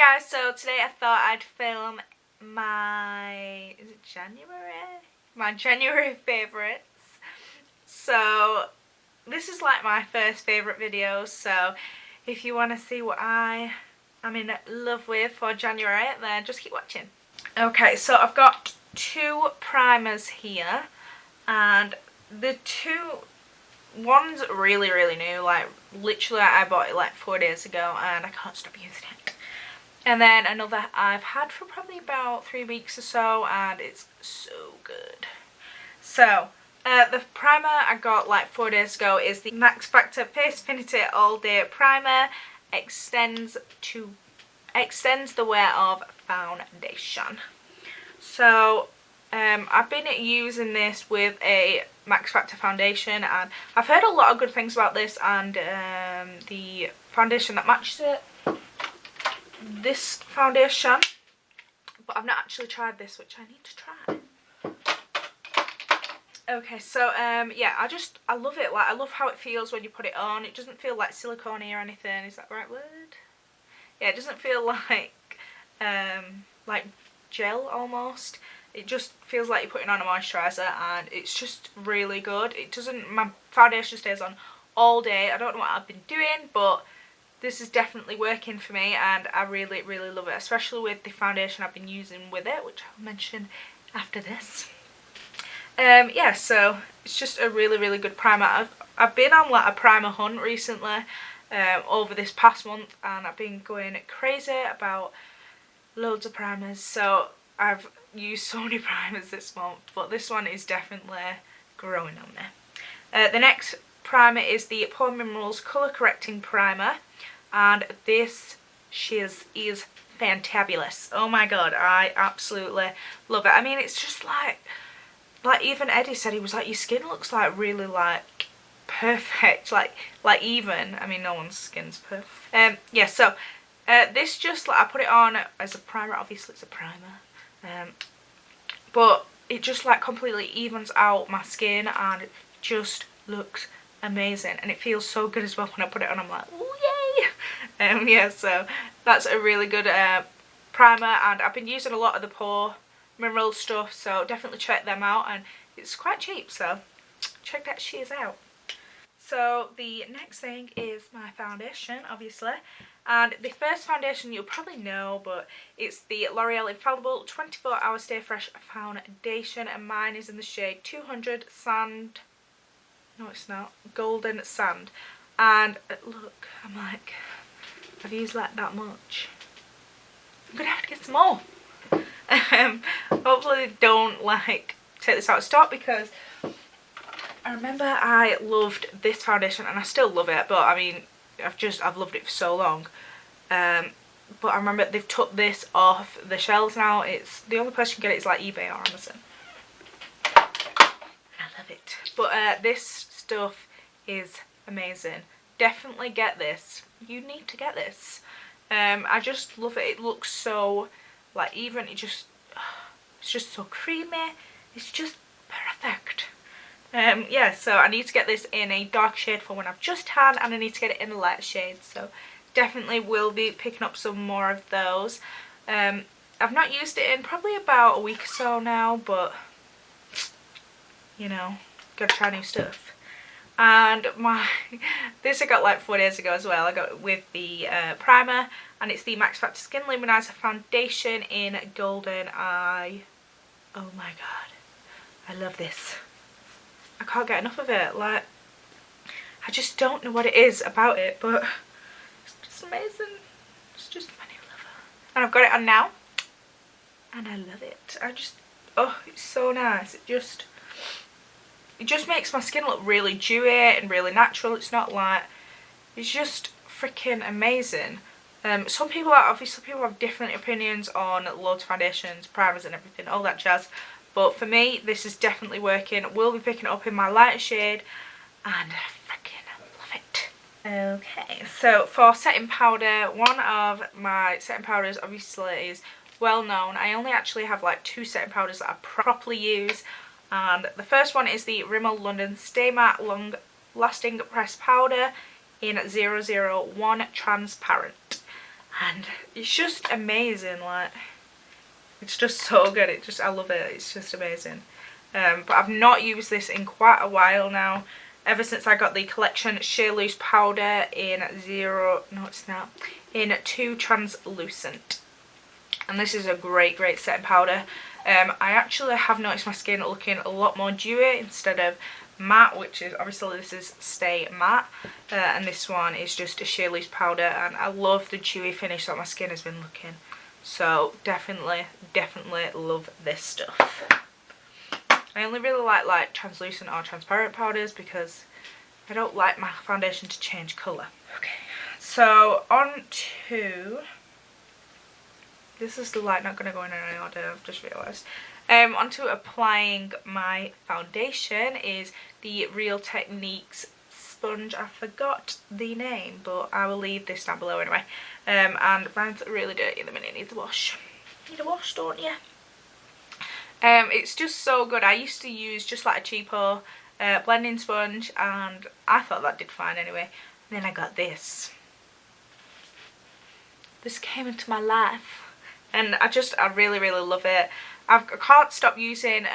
guys, so today I thought I'd film my, is it January? My January favourites. So this is like my first favourite video, so if you want to see what I am in love with for January, then just keep watching. Okay, so I've got two primers here, and the one's really new, like literally I bought it like 4 days ago and I can't stop using it. And then another I've had for probably about 3 weeks or so, and it's so good. So the primer I got like 4 days ago is the Max Factor Face Affinity All Day Primer. Extends the wear of foundation. So I've been using this with a Max Factor foundation, and I've heard a lot of good things about this and the foundation that matches it. This foundation, but I've not actually tried this, which I need to try. Okay, so yeah, I love it. Like, I love how it feels when you put it on. It doesn't feel like silicone-y or anything. Is that the right word? Yeah, it doesn't feel like gel almost. It just feels like you're putting on a moisturiser, and it's just really good. It doesn't, my foundation stays on all day. I don't know what I've been doing, but this is definitely working for me, and I really love it, especially with the foundation I've been using with it, which I'll mention after this. Yeah, so it's just a really good primer. I've been on like a primer hunt recently over this past month, and I've been going crazy about loads of primers. So I've used so many primers this month, but this one is definitely growing on me. The next primer is the Pore Minerals Colour Correcting Primer, and this shiz is fantabulous. Oh my god, I absolutely love it. I mean, it's just like even Eddie said, he was like, your skin looks like really like perfect, like even. I mean, no one's skin's perfect. Yeah, so this just, like, I put it on as a primer. Obviously it's a primer, but it just like completely evens out my skin, and it just looks amazing, and it feels so good as well when I put it on. I'm like, oh yay! Yeah, so that's a really good primer, and I've been using a lot of the Pore Mineral stuff, so definitely check them out, and it's quite cheap, so check that shiz out. So the next thing is my foundation, obviously, and the first foundation you'll probably know, but it's the L'Oreal Infallible 24 Hour Stay Fresh Foundation, and mine is in the shade 200 Sand. No, it's not. Golden Sand. And look, I'm like, I've used like that much. I'm gonna have to get some more. Hopefully they don't like take this out of stock, because I remember I loved this foundation, and I still love it, but I mean, I've loved it for so long. But I remember they've took this off the shelves now. It's the only place you can get it is like eBay or Amazon. I love it. But this stuff is amazing. Definitely get this. You need to get this. I just love it. It looks so like even. It's just so creamy. It's just perfect. Yeah, so I need to get this in a dark shade for when I've just had, and I need to get it in a light shade, so definitely will be picking up some more of those. I've not used it in probably about a week or so now, but you know, gotta try new stuff. And this I got like 4 days ago as well. I got it with the primer, and it's the Max Factor Skin Luminizer Foundation in Golden Eye. Oh my god, I love this. I can't get enough of it. Like, I just don't know what it is about it, but it's just amazing. It's just my new lover. And I've got it on now, and I love it. Oh, it's so nice. It just makes my skin look really dewy and really natural. It's not like, it's just freaking amazing. Some people obviously people have different opinions on loads of foundations, primers and everything, all that jazz. But for me, this is definitely working. We'll be picking it up in my lighter shade, and I freaking love it. Okay, so for setting powder, one of my setting powders obviously is well known. I only actually have like 2 setting powders that I properly use, and the first one is the Rimmel London Stay Matte Long Lasting Pressed Powder in 001 Transparent. and it's just amazing. Like, it's just so good. I love it. It's just amazing. But I've not used this in quite a while now. Ever since I got the collection Sheer Loose powder in in 2 translucent. And this is a great setting powder. I actually have noticed my skin looking a lot more dewy instead of matte, which is obviously this is Stay Matte, and this one is just a sheer loose powder, and I love the dewy finish that my skin has been looking. So definitely love this stuff. I only really like translucent or transparent powders because I don't like my foundation to change colour. Okay, so on to, this is the light not going to go in any order, I've just realised. Onto applying my foundation is the Real Techniques sponge. I forgot the name, but I will leave this down below anyway. And mine's really dirty at the minute, it needs a wash. You need a wash, don't you? It's just so good. I used to use just like a cheapo blending sponge, and I thought that did fine anyway. And then I got this. This came into my life, and I really love it. I can't stop using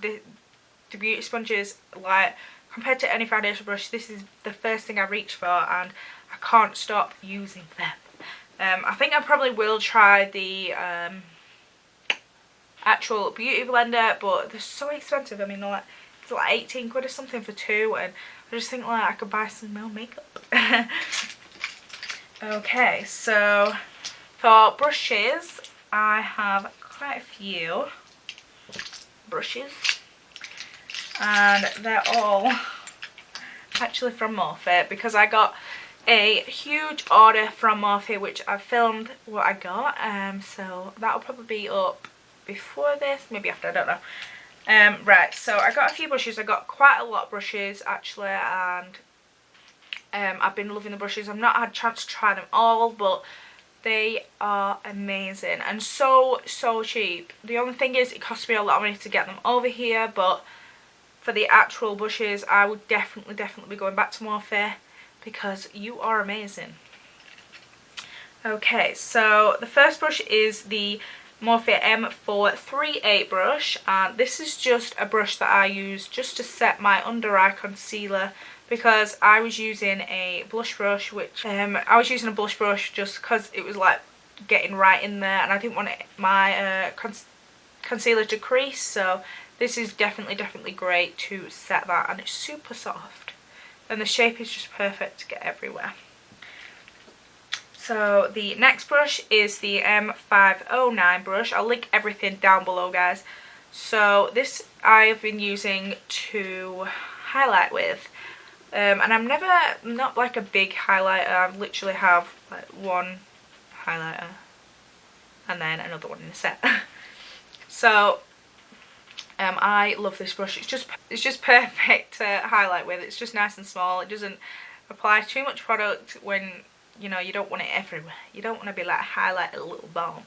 the beauty sponges. Like, compared to any foundation brush, this is the first thing I reach for, and I can't stop using them. I think I probably will try the actual beauty blender, but they're so expensive. I mean, like, it's like 18 quid or something for 2, and I just think like I could buy some more makeup. Okay, so for brushes, I have quite a few brushes, and they're all actually from Morphe, because I got a huge order from Morphe, which I filmed what I got, so that'll probably be up before this, maybe after, I don't know. Right, so I got a few brushes. I got quite a lot of brushes actually, and I've been loving the brushes. I've not had a chance to try them all, but they are amazing and so cheap. The only thing is it cost me a lot of money to get them over here, but for the actual brushes I would definitely be going back to Morphe, because you are amazing. Okay, so the first brush is the Morphe M438 brush, and this is just a brush that I use just to set my under eye concealer, because I was using a blush brush, which just because it was like getting right in there, and I didn't want my concealer to crease. So this is definitely great to set that, and it's super soft, and the shape is just perfect to get everywhere. So the next brush is the M509 brush. I'll link everything down below, guys. So this I have been using to highlight with. And I'm not like a big highlighter. I literally have like one highlighter and then another one in the set. So I love this brush. It's just perfect to highlight with. It's just nice and small. It doesn't apply too much product when, you know, you don't want it everywhere. You don't want to be like highlight a little bomb.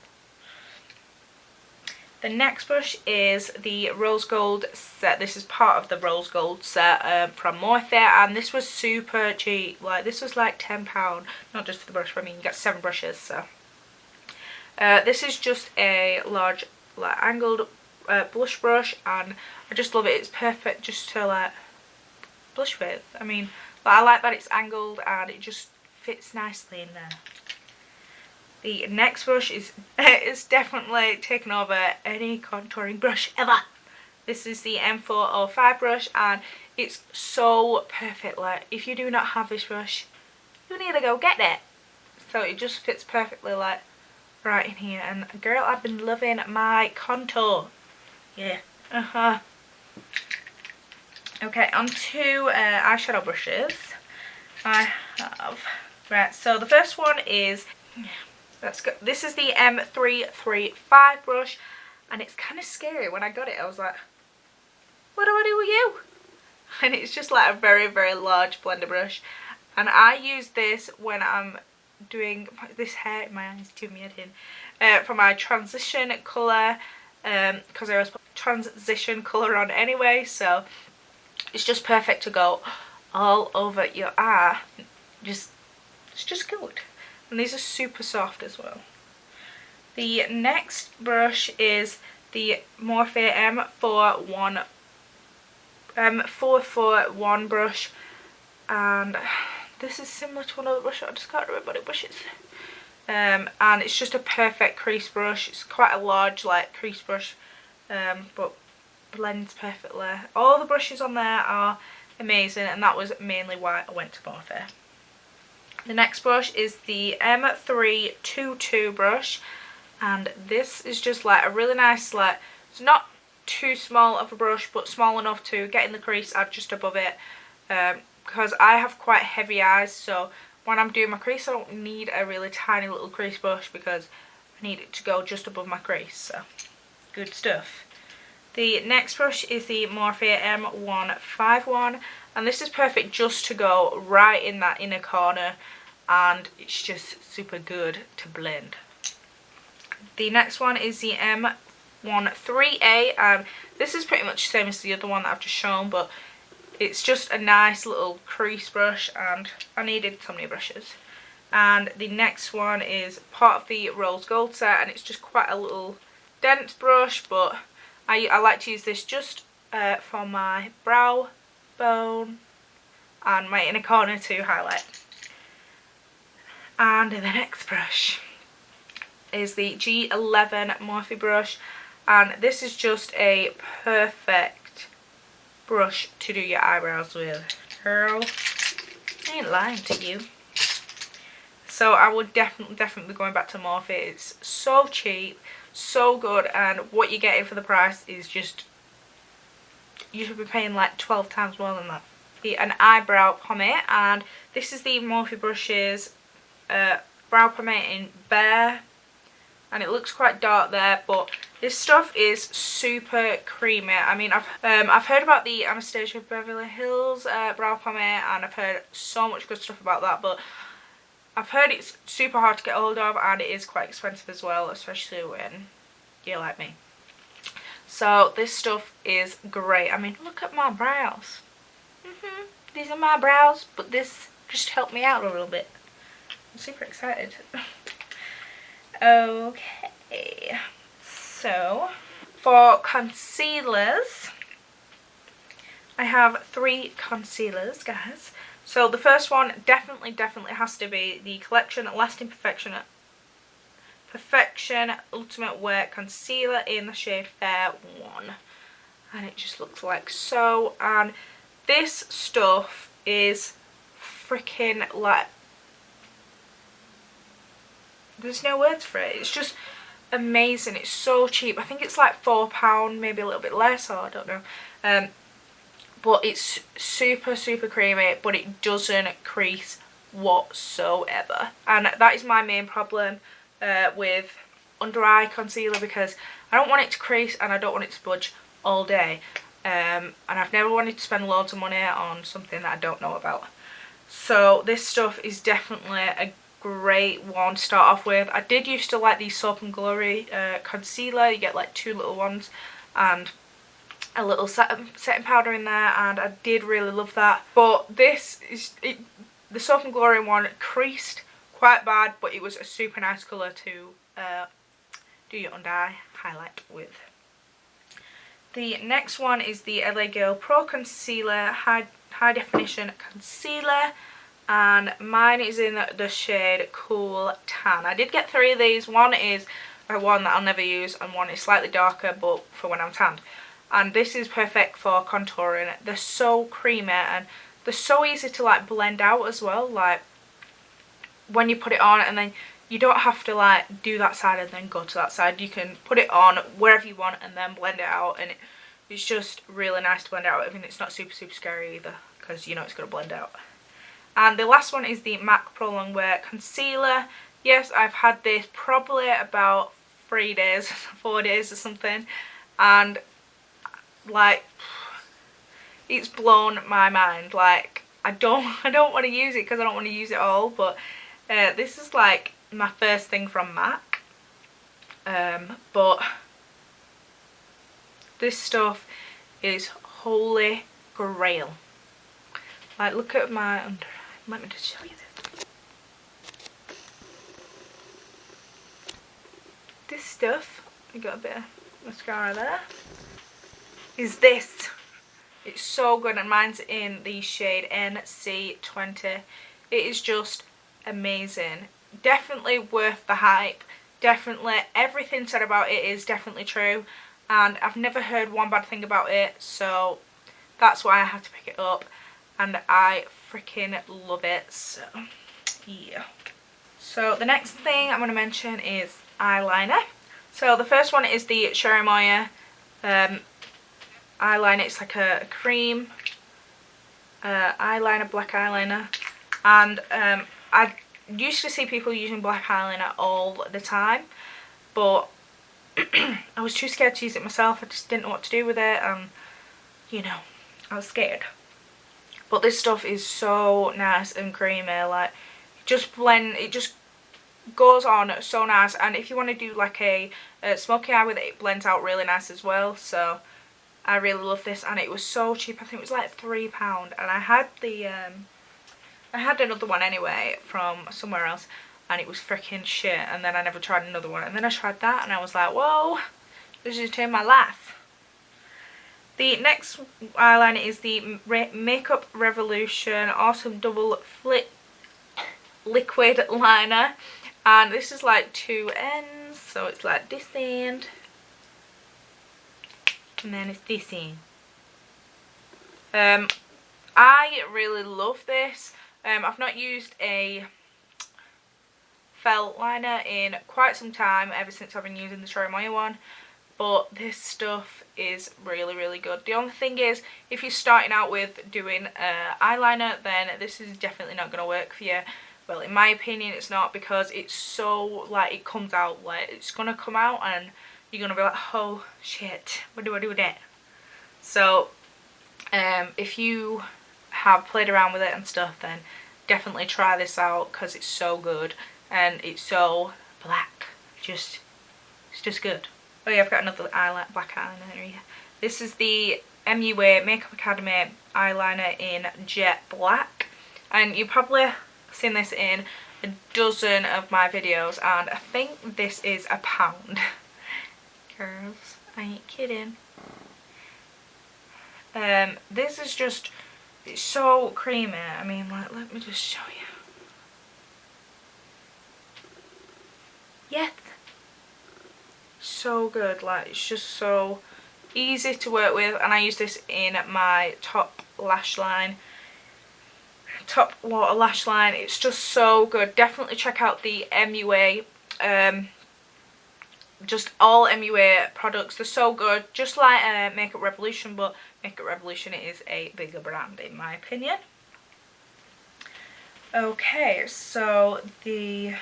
The next brush is the Rose Gold set. This is part of the Rose Gold set from Morphe, and this was super cheap. Like, this was like £10, not just for the brush, but I mean you get 7 brushes. So this is just a large like angled blush brush, and I just love it. It's perfect just to like blush with. I mean, but I like that it's angled and it just fits nicely in there. The next brush is definitely taken over any contouring brush ever. This is the M405 brush, and it's so perfect. Like, if you do not have this brush, you need to go get it. So it just fits perfectly like right in here. And girl, I've been loving my contour. Yeah. Okay, on to eyeshadow brushes. I have, right, so the first one is, let's go. This is the M335 brush, and it's kind of scary. When I got it, I was like, what do I do with you? And it's just like a very large blender brush, and I use this when I'm doing this hair. My eyes doing me head in for my transition colour, because I always put transition colour on anyway, so it's just perfect to go all over your eye. It's just good. and these are super soft as well. The next brush is the Morphe M441 brush, and this is similar to another brush. I just can't remember what brush it is. And it's just a perfect crease brush. It's quite a large like crease brush, but blends perfectly. All the brushes on there are amazing, and that was mainly why I went to Morphe. The next brush is the M322 brush, and this is just like a really nice, like, it's not too small of a brush but small enough to get in the crease just above it, because I have quite heavy eyes, so when I'm doing my crease I don't need a really tiny little crease brush because I need it to go just above my crease. So good stuff. The next brush is the Morphe M151, and this is perfect just to go right in that inner corner, and it's just super good to blend. The next one is the M13A, and this is pretty much the same as the other one that I've just shown, but it's just a nice little crease brush, and I needed so many brushes. And the next one is part of the Rose Gold set, and it's just quite a little dense brush, but I like to use this just for my brow bone and my inner corner to highlight. And the next brush is the G11 Morphe brush, and this is just a perfect brush to do your eyebrows with. Girl, I ain't lying to you. So I would definitely be going back to Morphe. It's so cheap, so good, and what you're getting for the price is just, you should be paying like 12 times more than that. An eyebrow pomade, and this is the Morphe brushes brow pomade in Bear, and it looks quite dark there, but this stuff is super creamy. I mean, I've heard about the Anastasia Beverly Hills brow pomade, and I've heard so much good stuff about that, but I've heard it's super hard to get hold of, and it is quite expensive as well, especially when you're like me. So this stuff is great. I mean, look at my brows. These are my brows, but this just helped me out a little bit. I'm super excited. Okay, so for concealers, I have 3 concealers, guys. So the first one definitely has to be the Collection Lasting Perfection Ultimate Wear Concealer in the shade Fair 1. And it just looks like so. And this stuff is freaking like, there's no words for it. It's just amazing. It's so cheap. I think it's like £4, maybe a little bit less, or I don't know. But it's super creamy, but it doesn't crease whatsoever. And that is my main problem with under eye concealer, because I don't want it to crease and I don't want it to budge all day. And I've never wanted to spend loads of money on something that I don't know about. So this stuff is definitely a great one to start off with. I did used to like the Soap and Glory concealer. You get like 2 little ones and a little setting powder in there, and I did really love that. But this is the Soap and Glory one creased quite bad, but it was a super nice colour to do your under eye highlight with. The next one is the LA Girl Pro Concealer High Definition Concealer, and mine is in the shade Cool Tan. I did get 3 of these. One is one that I'll never use, and one is slightly darker but for when I'm tanned. And this is perfect for contouring. They're so creamy and they're so easy to like blend out as well. Like when you put it on, and then you don't have to like do that side and then go to that side. You can put it on wherever you want and then blend it out, and it's just really nice to blend out. I mean, it's not super scary either, because you know it's going to blend out. And the last one is the MAC Pro Longwear Concealer. Yes, I've had this probably about 3 days, 4 days or something, and like it's blown my mind. Like I don't want to use it because I don't want to use it all, but this is like my first thing from MAC. But this stuff is holy grail. Like, look at my under eye. Let me just show you this. this stuff, I got a bit of mascara there, is this. It's so good, and mine's in the shade NC20. It is just amazing. Definitely worth the hype. Definitely everything said about it is definitely true, and I've never heard one bad thing about it, so that's why I had to pick it up, and I freaking love it. So yeah. So the next thing I'm going to mention is eyeliner. So the first one is the Cherry Moya eyeliner. It's like a cream eyeliner, black eyeliner, and I used to see people using black eyeliner all the time, but I was too scared to use it myself. I just didn't know what to do with it, and you know, I was scared. But this stuff is so nice and creamy, like it just goes on so nice, and if you want to do like a smoky eye with it, it blends out really nice as well. So I really love this, and it was so cheap. I think it was like £3, and I had the I had another one anyway from somewhere else, and it was freaking shit, and then I never tried another one, and then I tried that and I was like, whoa, this has changed my life. The next eyeliner is the Makeup Revolution Awesome Double Flip Liquid Liner, and this is like 2 ends, so it's like this end and then it's this end. I really love this. I've not used a felt liner in quite some time, ever since I've been using the Cherry Moya one, but this stuff is really, really good. The only thing is, if you're starting out with doing eyeliner, then this is definitely not going to work for you. Well, in my opinion, it's not, because it's so, like, it comes out, like, it's going to come out and you're going to be like, oh shit, what do I do with it? So if you have played around with it and stuff, then definitely try this out, because it's so good and it's so black. It's just good. Oh yeah, I've got another black eyeliner here. This is the MUA Makeup Academy eyeliner in jet black, and you probably seen this in a dozen of my videos, and I think this is £1. Girls, I ain't kidding. This is just, it's so creamy. I mean, like, let me just show you. Yes, so good. Like, it's just so easy to work with, and I use this in my top lash line, top water lash line. It's just so good. Definitely check out the MUA, just all MUA products. They're so good, just like Makeup Revolution, but Makeup Revolution is a bigger brand in my opinion. Okay, so the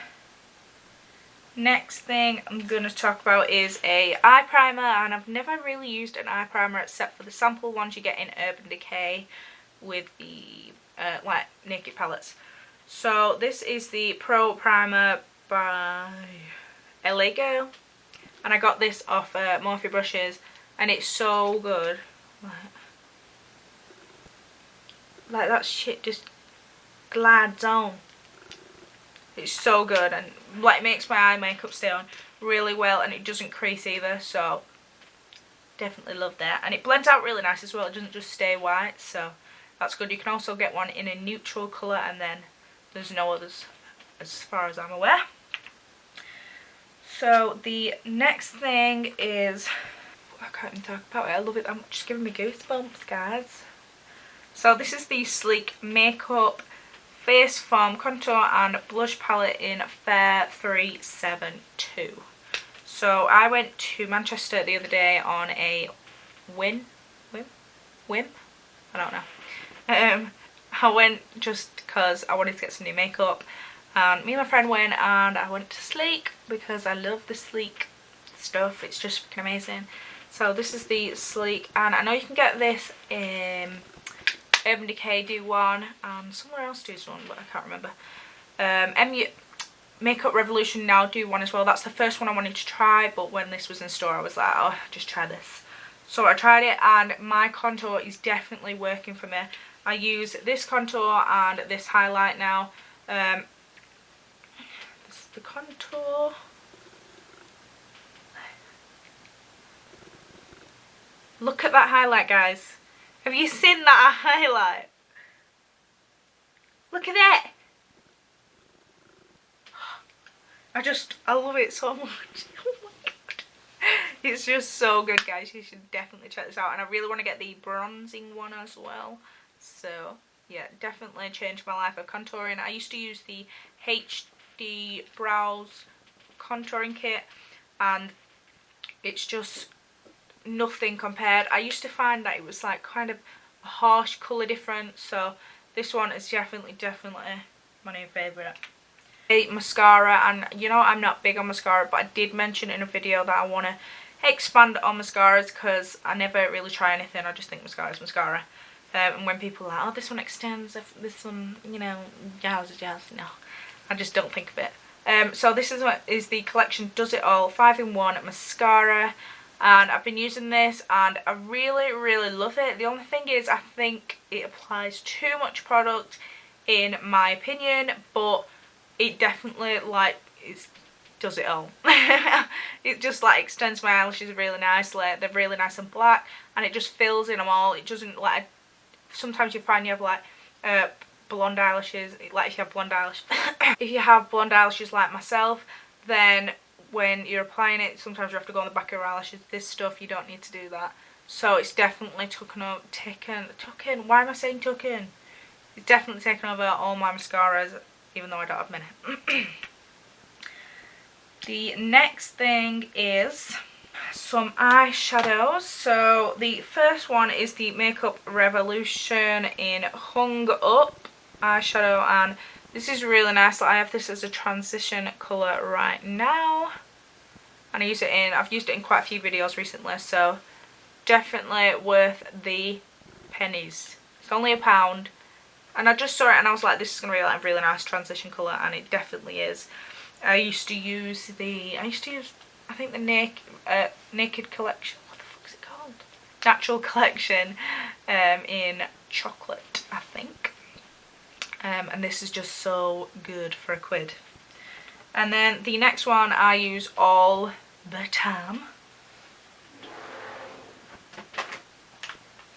next thing I'm going to talk about is a eye primer, and I've never really used an eye primer except for the sample ones you get in Urban Decay with the like naked palettes. So this is the Pro Primer by LA Girl, and I got this off Morphe brushes, and it's so good. Like that shit just glides on. It's so good, and like, it makes my eye makeup stay on really well, and it doesn't crease either, so definitely love that. And it blends out really nice as well. It doesn't just stay white, so that's good. You can also get one in a neutral colour, and then there's no others as far as I'm aware. So the next thing is, I can't even talk about it. I love it. I'm just giving me goosebumps, guys. So this is the Sleek Makeup Face Foam Contour and Blush Palette in Fair 372. So I went to Manchester the other day on a whim? I don't know. I went just because I wanted to get some new makeup, and me and my friend went, and I went to Sleek because I love the Sleek stuff. It's just freaking amazing. So this is the Sleek, and I know you can get this in Urban Decay do one, and somewhere else does one, but I can't remember. Makeup Revolution now do one as well. That's the first one I wanted to try, but when this was in store I was like, oh, just try this. So I tried it, and my contour is definitely working for me. I use this contour and this highlight now. This is the contour. Look at that highlight, guys. Have you seen that highlight? Look at that. I love it so much. Oh my god. It's just so good, guys. You should definitely check this out. And I really want to get the bronzing one as well. So, yeah, definitely changed my life of contouring. I used to use the HD Brows contouring kit, and it's just nothing compared. I used to find that it was like kind of a harsh colour difference, so this one is definitely my new favourite. A mascara, and you know I'm not big on mascara, but I did mention in a video that I want to expand on mascaras because I never really try anything. I just think mascara is mascara. And when people are like, oh, this one extends, this one, you know, jazz, no, I just don't think of it. So this is the collection Does It All 5-in-1 mascara, and I've been using this and I really love it. The only thing is I think it applies too much product in my opinion, but it definitely like does it all. It just like extends my eyelashes really nicely. They're really nice and black, and it just fills in them all. It doesn't like, sometimes you find you have like blonde eyelashes, like if you have blonde eyelashes if you have blonde eyelashes like myself, then when you're applying it sometimes you have to go on the back of your eyelashes. This stuff you don't need to do that, so it's definitely taken, why am I saying taken? It's definitely taken over all my mascaras, even though I don't have many. The next thing is some eyeshadows. So the first one is the Makeup Revolution in Hung Up eyeshadow, and this is really nice. I have this as a transition colour right now, and I've used it in quite a few videos recently, so definitely worth the pennies. It's only £1, and I just saw it and I was like, this is going to be like a really nice transition colour, and it definitely is. I used to use I think the Naked Collection, what the fuck is it called? Natural Collection in chocolate, I think. And this is just so good for £1. And then the next one I use all the time.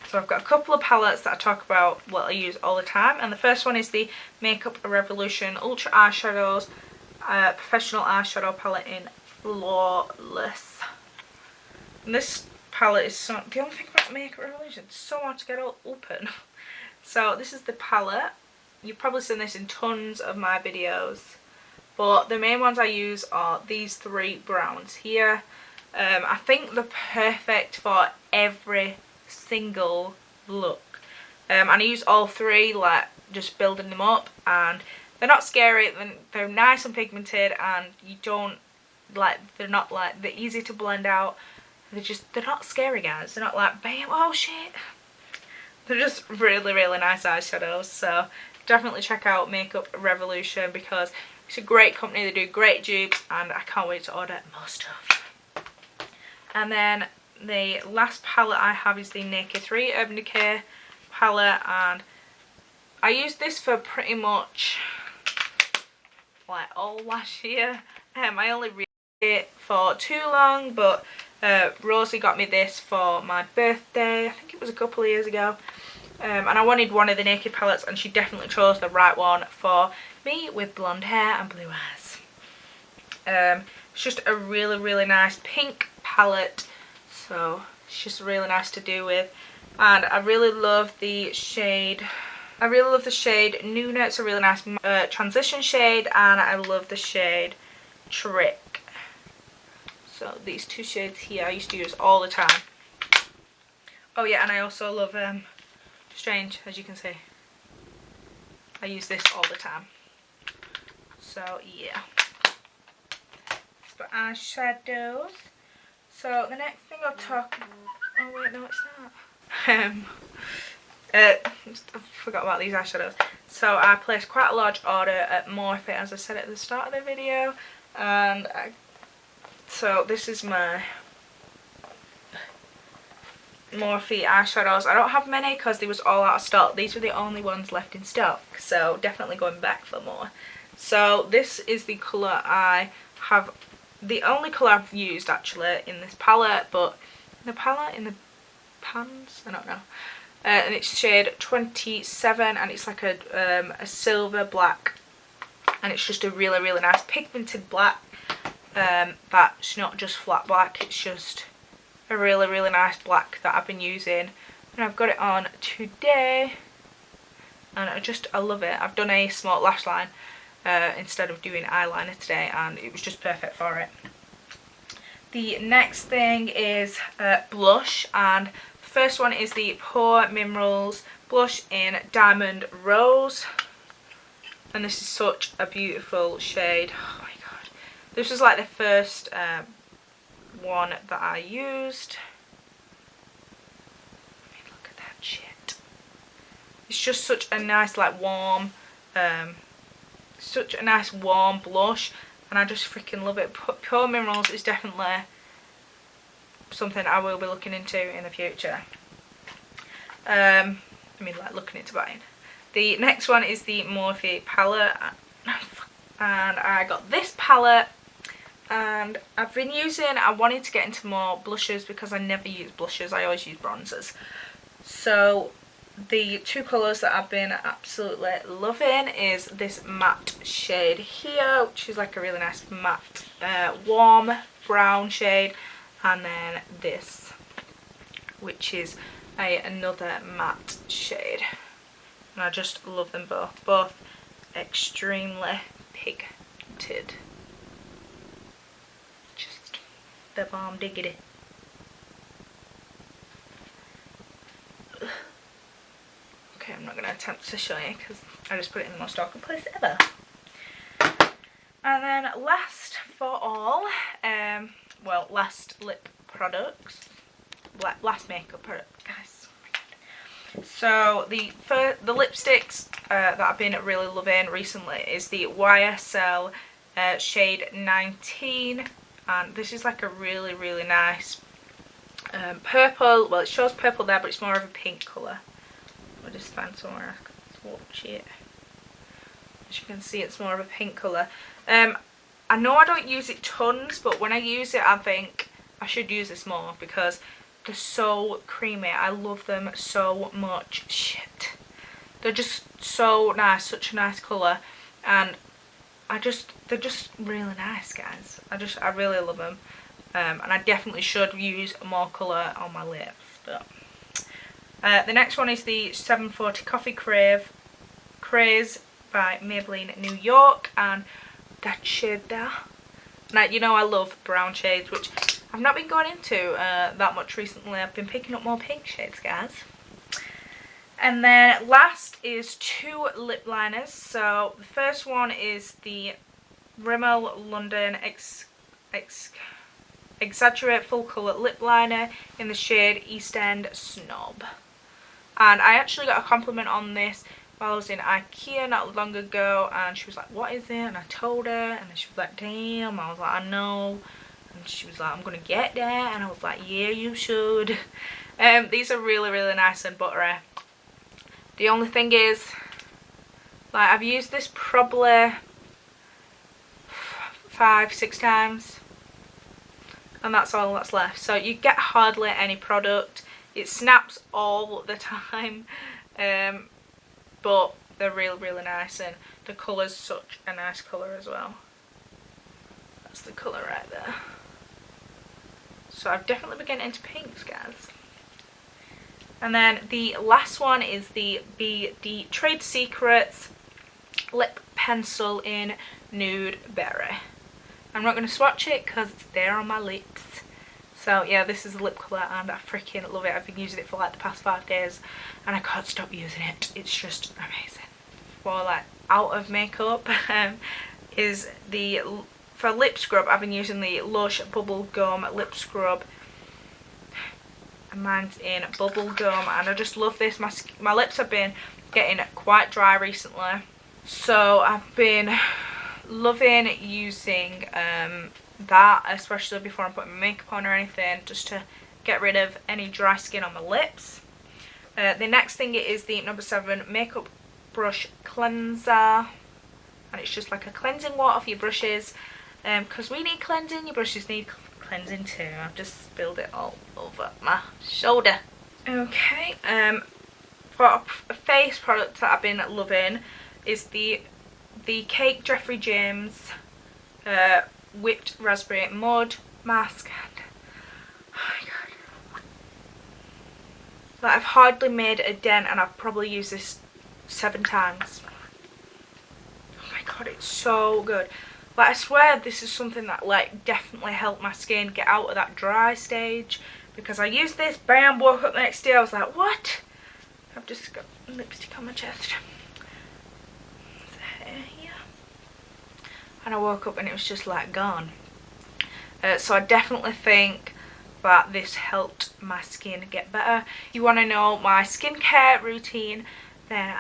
So I've got a couple of palettes that I talk about what I use all the time, and the first one is the Makeup Revolution Ultra Eyeshadows Professional Eyeshadow Palette in Flawless. And this palette is so, the only thing about Makeup Revolution, it's so hard to get all open. So this is the palette. You've probably seen this in tons of my videos, but the main ones I use are these 3 browns here. I think they're perfect for every single look, and I use all 3, like just building them up, and they're not scary, they're nice and pigmented, and you don't like, they're easy to blend out. They're not scary, guys. They're not like, bam, oh shit. They're just really nice eyeshadows. So definitely check out Makeup Revolution because it's a great company. They do great dupes, and I can't wait to order more stuff. And then the last palette I have is the Naked 3 Urban Decay palette, and I used this for pretty much like all last year. I only read it for too long, but Rosie got me this for my birthday. I think it was a couple of years ago, and I wanted one of the Naked palettes, and she definitely chose the right one for me with blonde hair and blue eyes. It's just a really nice pink palette, so it's just really nice to do with, and I really love the shade. Nuna. It's a really nice transition shade, and I love the shade Trick. So these 2 shades here I used to use all the time. Oh yeah, and I also love Strange, as you can see. I use this all the time. So yeah. For eyeshadows. So the next thing I'll talk about, oh wait, no it's not. I forgot about these eyeshadows. So I placed quite a large order at Morphe, as I said at the start of the video, and so this is my Morphe eyeshadows. I don't have many because they was all out of stock. These were the only ones left in stock, so definitely going back for more. So this is the colour I have, the only colour I've used actually in this palette, but in the palette pans, I don't know. And it's shade 27, and it's like a silver black, and it's just a really, really nice pigmented black. That's not just flat black, it's just a really, really nice black that I've been using, and I've got it on today, and I love it. I've done a small lash line instead of doing eyeliner today, and it was just perfect for it. The next thing is blush, and the first one is the Pore Minerals blush in Diamond Rose, and this is such a beautiful shade. Oh my god, this was like the first one that I used. I mean, look at that shit. It's just such a nice, like, warm, such a nice warm blush, and I just freaking love it. Pure Minerals is definitely something I will be looking into in the future. I mean, like, looking into buying. The next one is the Morphe palette, and I got this palette, and I've been using, I wanted to get into more blushes because I never use blushes, I always use bronzers. So the two colours that I've been absolutely loving is this matte shade here, which is like a really nice matte warm brown shade, and then this, which is another matte shade, and I just love them both extremely pigmented, just the bomb diggity. Okay, I'm not going to attempt to show you because I just put it in the most awkward place ever. And then last for all, well, last lip products, last makeup product, guys. So the lipsticks that I've been really loving recently is the YSL shade 19, and this is like a really, really nice purple. Well, it shows purple there, but it's more of a pink colour. I'll just find somewhere I can swatch it. As you can see, it's more of a pink colour. I know I don't use it tons, but when I use it I think I should use this more because they're so creamy. I love them so much. Shit. They're just so nice, such a nice colour, and they're just really nice, guys. I really love them, and I definitely should use more colour on my lips. But the next one is the 740 Coffee Craze by Maybelline New York, and that shade there. Now, you know I love brown shades, which I've not been going into that much recently. I've been picking up more pink shades, guys. And then last is two lip liners. So the first one is the Rimmel London Exaggerate Full Colour Lip Liner in the shade East End Snob. And I actually got a compliment on this while I was in IKEA not long ago, and she was like, what is it? And I told her, and then she was like, damn. I was like, I know. And she was like, I'm gonna get that, and I was like, yeah, you should. These are really, really nice and buttery. The only thing is, like, I've used this probably 5-6 times, and that's all that's left. So you get hardly any product. It snaps all the time, but they're really, really nice, and the colour's such a nice colour as well. That's the colour right there. So I've definitely been getting into pinks, guys. And then the last one is the BD Trade Secrets Lip Pencil in Nude Berry. I'm not going to swatch it because it's there on my lips. So yeah, this is a lip colour, and I freaking love it. I've been using it for like the past 5 days, and I can't stop using it. It's just amazing. For like out of makeup, is the, for lip scrub, I've been using the Lush Bubble Gum Lip Scrub. And mine's in Bubble Gum, and I just love this. My lips have been getting quite dry recently, so I've been loving using that, especially before I'm putting my makeup on or anything, just to get rid of any dry skin on my lips. The next thing is the number 7 Makeup Brush Cleanser, and it's just like a cleansing water for your brushes, because we need cleansing, your brushes need cleansing too. I've just spilled it all over my shoulder. Okay, for a face product that I've been loving is the Cake Jeffrey James Whipped Raspberry Mud Mask. And, oh my god. Like, I've hardly made a dent and I've probably used this 7 times. Oh my god, it's so good. Like, I swear this is something that like definitely helped my skin get out of that dry stage, because I used this, bam, woke up the next day, I was like, what? I've just got lipstick on my chest. Here. And I woke up and it was just like gone. So I definitely think that this helped my skin get better. If you want to know my skincare routine, then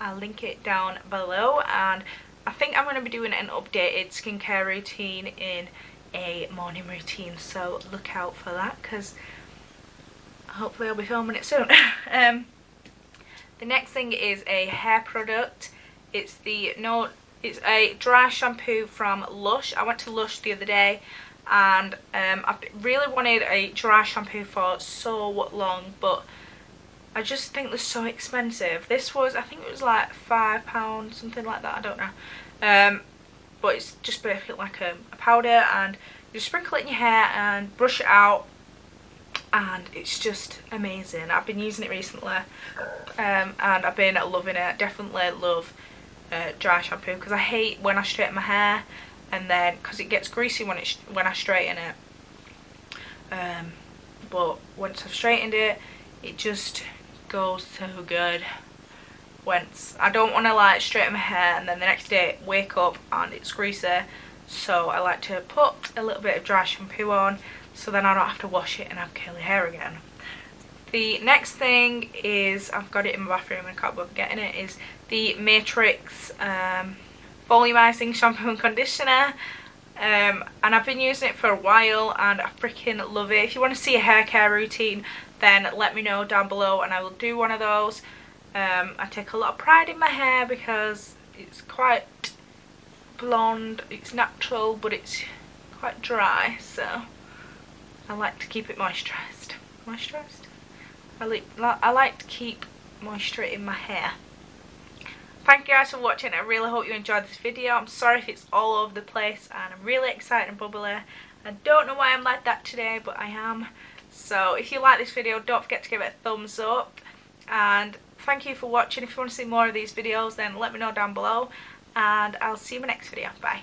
I'll link it down below, and I think I'm going to be doing an updated skincare routine in a morning routine, so look out for that, because hopefully I'll be filming it soon. The next thing is a hair product. It's a dry shampoo from Lush. I went to Lush the other day and I've really wanted a dry shampoo for so long, but I just think they're so expensive. This was, I think it was like £5, something like that, I don't know. But it's just basically like a powder, and you sprinkle it in your hair and brush it out, and it's just amazing. I've been using it recently, and I've been loving it. Definitely love dry shampoo, because I hate when I straighten my hair, and then because it gets greasy when I straighten it. But once I've straightened it, it just goes so good. Once I don't want to like straighten my hair and then the next day wake up and it's greasy, so I like to put a little bit of dry shampoo on, so then I don't have to wash it and have curly hair again. The next thing is, I've got it in my bathroom and I can't bother getting it, is the Matrix volumizing shampoo and conditioner. And I've been using it for a while and I freaking love it. If you want to see a hair care routine, then let me know down below and I will do one of those. I take a lot of pride in my hair because it's quite blonde, it's natural, but it's quite dry, so I like to keep it moisturised. I like to keep moisture in my hair. Thank you guys for watching. I really hope you enjoyed this video. I'm sorry if it's all over the place and I'm really excited and bubbly. I don't know why I'm like that today, but I am. So if you like this video, don't forget to give it a thumbs up, and thank you for watching. If you want to see more of these videos, then let me know down below, and I'll see you in my next video. Bye.